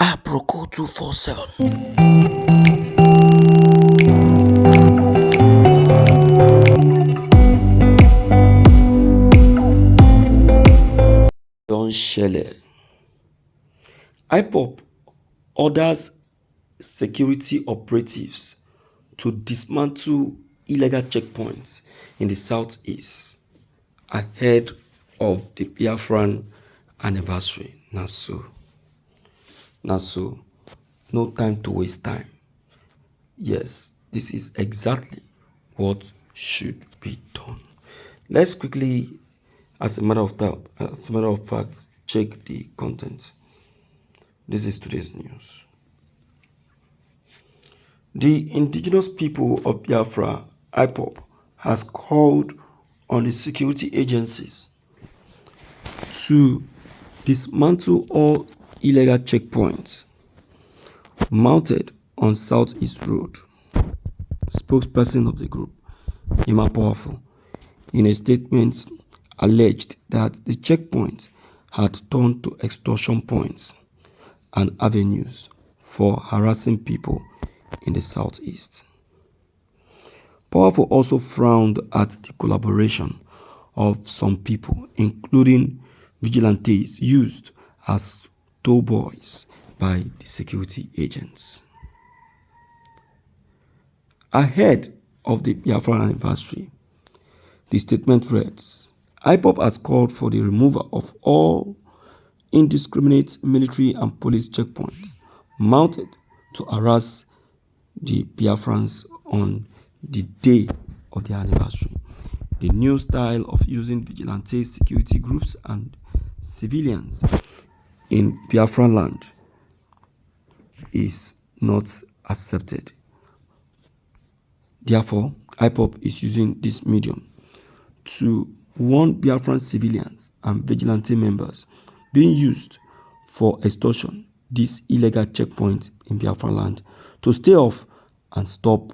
Aproko 247. Don Shelley. Ipob orders security operatives to dismantle illegal checkpoints in the southeast ahead of the Biafran anniversary. Naso, no time to waste time. Yes, this is exactly what should be done. Let's quickly, as a matter of fact, check the content. This is today's news. The indigenous people of Biafra, Ipob, has called on the security agencies to dismantle all illegal checkpoints mounted on Southeast Road. Spokesperson of the group, Ima Powerful, in a statement alleged that the checkpoints had turned to extortion points and avenues for harassing people in the southeast. Powerful also frowned at the collaboration of some people, including vigilantes used as toll boys by the security agents. Ahead of the Biafra anniversary, the statement reads, Ipob has called for the removal of all indiscriminate military and police checkpoints mounted to harass the Biafrans on the day of the anniversary. The new style of using vigilante security groups and civilians in Biafran land is not accepted. Therefore, Ipob is using this medium to warn Biafran civilians and vigilante members being used for extortion, this illegal checkpoint in Biafra land, to stay off and stop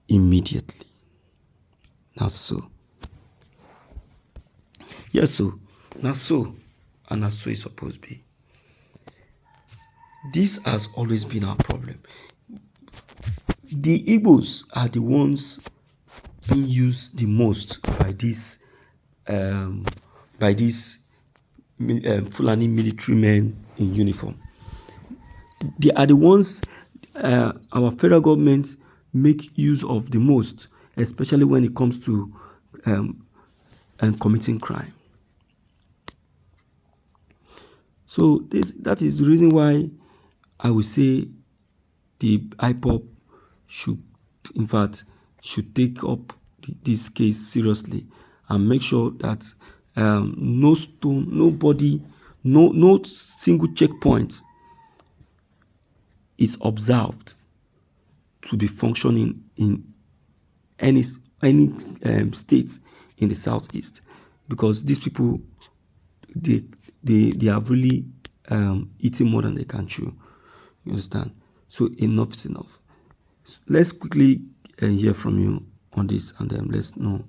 immediately. Now so. Yes, so. Now so. And that's so it's supposed to be. This has always been our problem. The Igbos are the ones being used the most by these Fulani military men in uniform. They are the ones our federal government make use of the most, especially when it comes to committing crime. So that is the reason why I would say the Ipob should take up this case seriously and make sure that no single checkpoint is observed to be functioning in any states in the southeast, because these people they have really eaten more than they can chew. You understand? So enough is enough. Let's quickly hear from you on this, and then let's know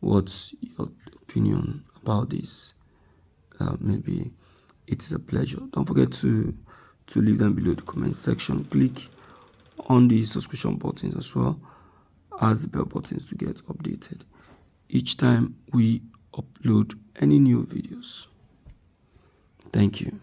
what's your opinion about this. Maybe it is a pleasure. Don't forget to leave them below the comment section. Click on the subscription buttons as well as the bell buttons to get updated each time we upload any new videos. Thank you.